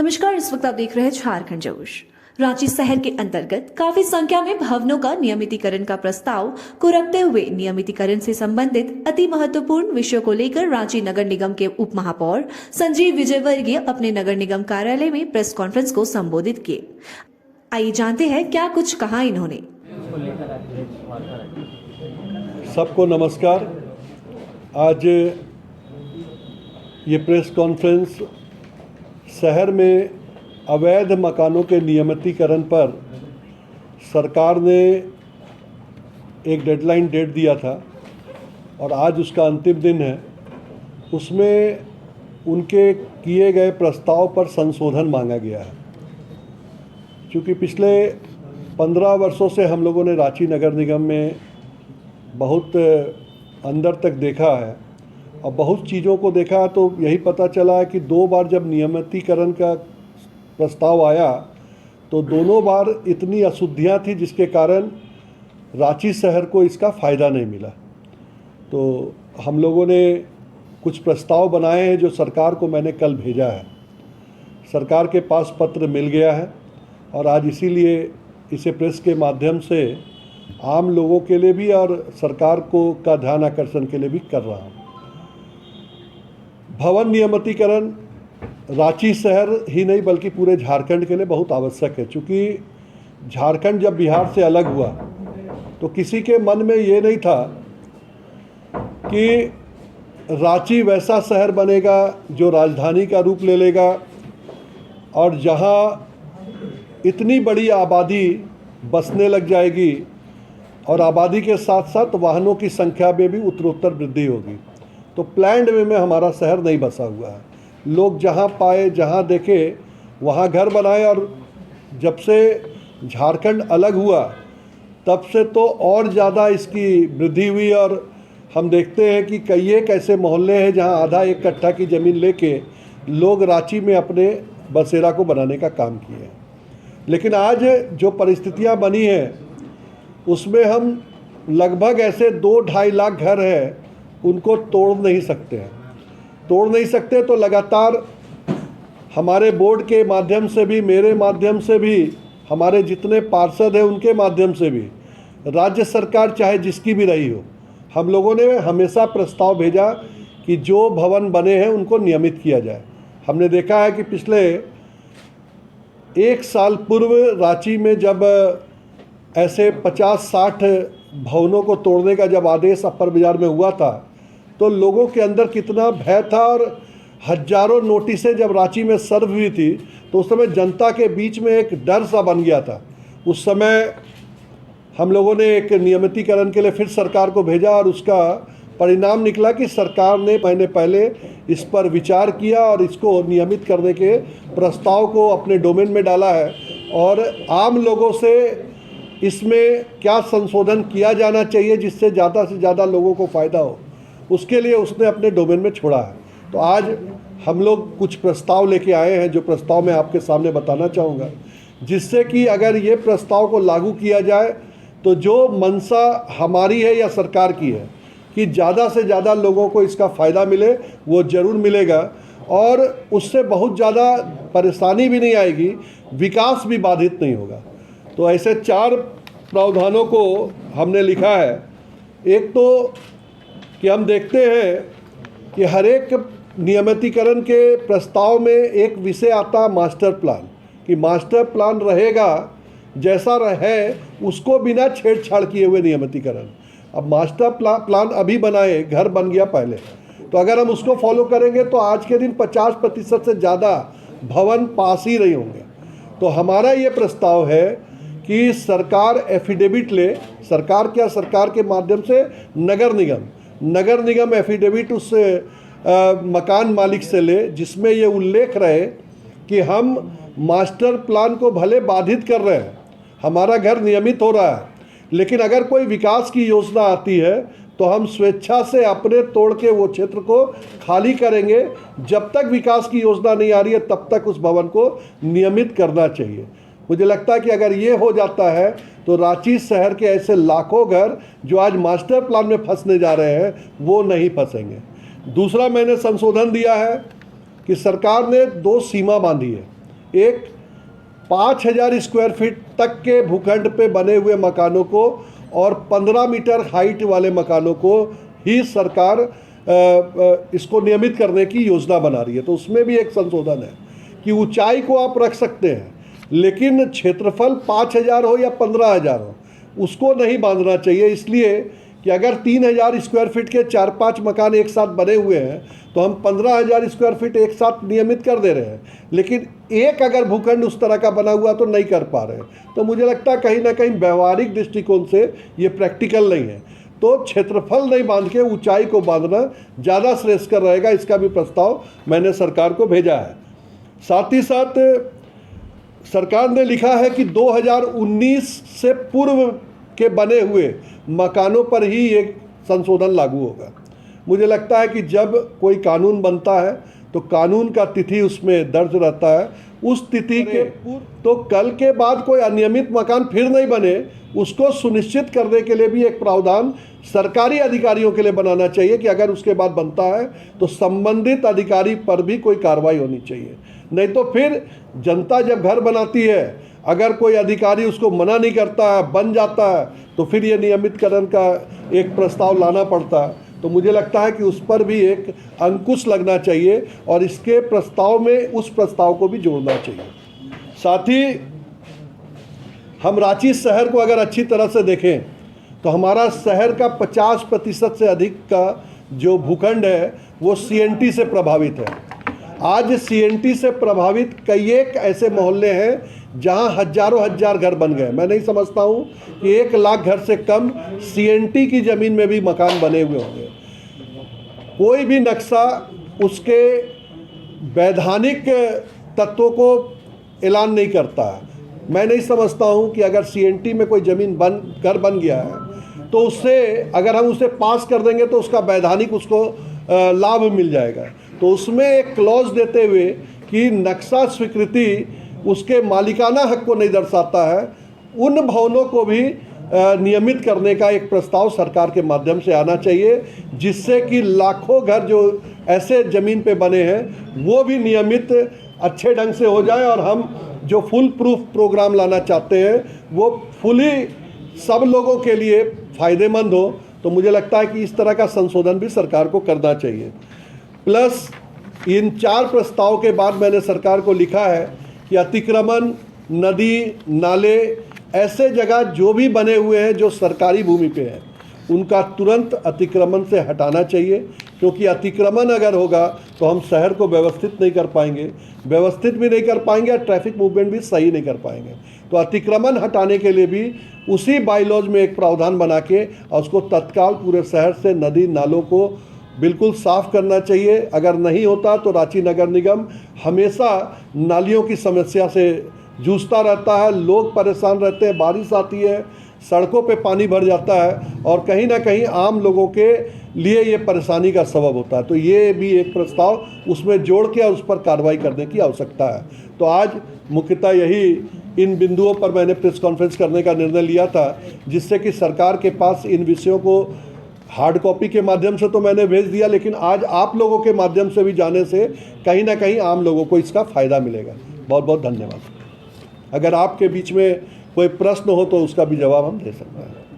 नमस्कार, इस वक्त आप देख रहे हैं झारखंड जोश। रांची शहर के अंतर्गत काफी संख्या में भवनों का नियमितीकरण का प्रस्ताव को रखते हुए नियमितीकरण से संबंधित अति महत्वपूर्ण विषयों को लेकर रांची नगर निगम के उप महापौर संजीव विजयवर्गीय अपने नगर निगम कार्यालय में प्रेस कॉन्फ्रेंस को संबोधित किए। आइए जानते हैं क्या कुछ कहा इन्होंने। सबको नमस्कार। आज ये प्रेस कॉन्फ्रेंस शहर में अवैध मकानों के नियमितीकरण पर सरकार ने एक डेडलाइन डेट दिया था और आज उसका अंतिम दिन है। उसमें उनके किए गए प्रस्ताव पर संशोधन मांगा गया है। क्योंकि पिछले 15 वर्षों से हम लोगों ने रांची नगर निगम में बहुत अंदर तक देखा है और बहुत चीज़ों को देखा, तो यही पता चला है कि 2 बार जब नियमितीकरण का प्रस्ताव आया तो दोनों बार इतनी अशुद्धियां थी जिसके कारण रांची शहर को इसका फ़ायदा नहीं मिला। तो हम लोगों ने कुछ प्रस्ताव बनाए हैं जो सरकार को मैंने कल भेजा है। सरकार के पास पत्र मिल गया है और आज इसीलिए इसे प्रेस के माध्यम से आम लोगों के लिए भी और सरकार को का ध्यान आकर्षण के लिए भी कर रहा हूँ। भवन नियमितीकरण रांची शहर ही नहीं बल्कि पूरे झारखंड के लिए बहुत आवश्यक है। क्योंकि झारखंड जब बिहार से अलग हुआ तो किसी के मन में ये नहीं था कि रांची वैसा शहर बनेगा जो राजधानी का रूप ले लेगा और जहाँ इतनी बड़ी आबादी बसने लग जाएगी और आबादी के साथ साथ वाहनों की संख्या में भी उत्तरोत्तर वृद्धि होगी। तो प्लान्ड वे में हमारा शहर नहीं बसा हुआ है। लोग जहाँ पाए जहाँ देखे वहाँ घर बनाए और जब से झारखंड अलग हुआ तब से तो और ज़्यादा इसकी वृद्धि हुई। और हम देखते हैं कि कई एक ऐसे मोहल्ले हैं जहाँ आधा एक कट्ठा की ज़मीन लेके लोग रांची में अपने बसेरा को बनाने का काम किए हैं। लेकिन आज जो परिस्थितियाँ बनी हैं उसमें हम लगभग ऐसे 2-2.5 लाख घर हैं उनको तोड़ नहीं सकते। तो लगातार हमारे बोर्ड के माध्यम से भी, मेरे माध्यम से भी, हमारे जितने पार्षद हैं उनके माध्यम से भी, राज्य सरकार चाहे जिसकी भी रही हो, हम लोगों ने हमेशा प्रस्ताव भेजा कि जो भवन बने हैं उनको नियमित किया जाए। हमने देखा है कि पिछले 1 साल पूर्व रांची में जब ऐसे 50-60 भवनों को तोड़ने का जब आदेश अपर बाजार में हुआ था तो लोगों के अंदर कितना भय था और हजारों नोटिसें जब रांची में सर्व हुई थी तो उस समय जनता के बीच में एक डर सा बन गया था। उस समय हम लोगों ने एक नियमितीकरण के लिए फिर सरकार को भेजा और उसका परिणाम निकला कि सरकार ने महीने पहले इस पर विचार किया और इसको नियमित करने के प्रस्ताव को अपने डोमेन में डाला है। और आम लोगों से इसमें क्या संशोधन किया जाना चाहिए जिससे ज़्यादा से ज़्यादा लोगों को फ़ायदा हो, उसके लिए उसने अपने डोमेन में छोड़ा है। तो आज हम लोग कुछ प्रस्ताव लेके आए हैं जो प्रस्ताव मैं आपके सामने बताना चाहूँगा, जिससे कि अगर ये प्रस्ताव को लागू किया जाए तो जो मंशा हमारी है या सरकार की है कि ज़्यादा से ज़्यादा लोगों को इसका फ़ायदा मिले, वो ज़रूर मिलेगा और उससे बहुत ज़्यादा परेशानी भी नहीं आएगी, विकास भी बाधित नहीं होगा। तो ऐसे 4 प्रावधानों को हमने लिखा है। एक तो कि हम देखते हैं कि हर एक नियमितीकरण के प्रस्ताव में एक विषय आता मास्टर प्लान, कि मास्टर प्लान रहेगा जैसा रहे उसको बिना छेड़छाड़ किए हुए नियमितीकरण। अब मास्टर प्लान अभी बनाए, घर बन गया पहले, तो अगर हम उसको फॉलो करेंगे तो आज के दिन 50% से ज़्यादा भवन पास ही नहीं होंगे। तो हमारा ये प्रस्ताव है कि सरकार एफिडेविट ले, सरकार के माध्यम से नगर निगम एफिडेविट उस मकान मालिक से ले जिसमें ये उल्लेख रहे कि हम मास्टर प्लान को भले बाधित कर रहे हैं, हमारा घर नियमित हो रहा है, लेकिन अगर कोई विकास की योजना आती है तो हम स्वेच्छा से अपने तोड़ के वो क्षेत्र को खाली करेंगे। जब तक विकास की योजना नहीं आ रही है तब तक उस भवन को नियमित करना चाहिए। मुझे लगता है कि अगर ये हो जाता है तो रांची शहर के ऐसे लाखों घर जो आज मास्टर प्लान में फंसने जा रहे हैं वो नहीं फंसेंगे। दूसरा मैंने संशोधन दिया है कि सरकार ने 2 सीमा बांधी है एक 5,000 स्क्वायर फीट तक के भूखंड पे बने हुए मकानों को और 15 मीटर हाइट वाले मकानों को ही सरकार इसको नियमित करने की योजना बना रही है। तो उसमें भी एक संशोधन है कि ऊंचाई को आप रख सकते हैं, लेकिन क्षेत्रफल 5,000 हो या 15,000 हो, उसको नहीं बांधना चाहिए। इसलिए कि अगर 3,000 स्क्वायर फीट के 4-5 मकान एक साथ बने हुए हैं तो हम 15,000 स्क्वायर फीट एक साथ नियमित कर दे रहे हैं, लेकिन एक अगर भूखंड उस तरह का बना हुआ तो नहीं कर पा रहे। तो मुझे लगता है कहीं ना कहीं व्यवहारिक दृष्टिकोण से ये प्रैक्टिकल नहीं है। तो क्षेत्रफल नहीं बांध के ऊंचाई को बांधना ज़्यादा श्रेयस्कर रहेगा। इसका भी प्रस्ताव मैंने सरकार को भेजा है। साथ ही साथ सरकार ने लिखा है कि 2019 से पूर्व के बने हुए मकानों पर ही एक संशोधन लागू होगा। मुझे लगता है कि जब कोई कानून बनता है तो कानून का तिथि उसमें दर्ज रहता है, उस तिथि के तो कल के बाद कोई अनियमित मकान फिर नहीं बने, उसको सुनिश्चित करने के लिए भी एक प्रावधान सरकारी अधिकारियों के लिए बनाना चाहिए कि अगर उसके बाद बनता है तो संबंधित अधिकारी पर भी कोई कार्रवाई होनी चाहिए। नहीं तो फिर जनता जब घर बनाती है, अगर कोई अधिकारी उसको मना नहीं करता है, बन जाता है, तो फिर ये नियमितकरण का एक प्रस्ताव लाना पड़ता है। तो मुझे लगता है कि उस पर भी एक अंकुश लगना चाहिए और इसके प्रस्ताव में उस प्रस्ताव को भी जोड़ना चाहिए। साथ ही हम रांची शहर को अगर अच्छी तरह से देखें तो हमारा शहर का 50% से अधिक का जो भूखंड है वो CNT से प्रभावित है। आज CNT से प्रभावित कई एक ऐसे मोहल्ले हैं जहां हजारों हजार घर बन गए। मैं नहीं समझता हूं कि 1 लाख घर से कम CNT की ज़मीन में भी मकान बने हुए होंगे। कोई भी नक्शा उसके वैधानिक तत्वों को ऐलान नहीं करता है। मैं नहीं समझता हूं कि अगर CNT में कोई ज़मीन घर बन गया है तो उससे अगर हम उसे पास कर देंगे तो उसका वैधानिक उसको लाभ मिल जाएगा। तो उसमें एक क्लॉज देते हुए कि नक्शा स्वीकृति उसके मालिकाना हक को नहीं दर्शाता है, उन भवनों को भी नियमित करने का एक प्रस्ताव सरकार के माध्यम से आना चाहिए, जिससे कि लाखों घर जो ऐसे ज़मीन पे बने हैं वो भी नियमित अच्छे ढंग से हो जाए और हम जो फुल प्रूफ प्रोग्राम लाना चाहते हैं वो फुली सब लोगों के लिए फ़ायदेमंद हो। तो मुझे लगता है कि इस तरह का संशोधन भी सरकार को करना चाहिए। प्लस इन 4 प्रस्ताव के बाद मैंने सरकार को लिखा है कि अतिक्रमण, नदी, नाले, ऐसे जगह जो भी बने हुए हैं जो सरकारी भूमि पे हैं उनका तुरंत अतिक्रमण से हटाना चाहिए, क्योंकि अतिक्रमण अगर होगा तो हम शहर को व्यवस्थित नहीं कर पाएंगे, व्यवस्थित भी नहीं कर पाएंगे और ट्रैफिक मूवमेंट भी सही नहीं कर पाएंगे। तो अतिक्रमण हटाने के लिए भी उसी बाईलॉज में एक प्रावधान बना के और उसको तत्काल पूरे शहर से नदी नालों को बिल्कुल साफ़ करना चाहिए। अगर नहीं होता तो रांची नगर निगम हमेशा नालियों की समस्या से जूझता रहता है, लोग परेशान रहते हैं, बारिश आती है, सड़कों पे पानी भर जाता है और कहीं ना कहीं आम लोगों के लिए ये परेशानी का सबब होता है। तो ये भी एक प्रस्ताव उसमें जोड़ के और उस पर कार्रवाई करने की आवश्यकता है। तो आज मुख्यतः यही इन बिंदुओं पर मैंने प्रेस कॉन्फ्रेंस करने का निर्णय लिया था, जिससे कि सरकार के पास इन विषयों को हार्ड कॉपी के माध्यम से तो मैंने भेज दिया, लेकिन आज आप लोगों के माध्यम से भी जाने से कहीं ना कहीं आम लोगों को इसका फ़ायदा मिलेगा। बहुत बहुत धन्यवाद। अगर आपके बीच में कोई प्रश्न हो तो उसका भी जवाब हम दे सकते हैं।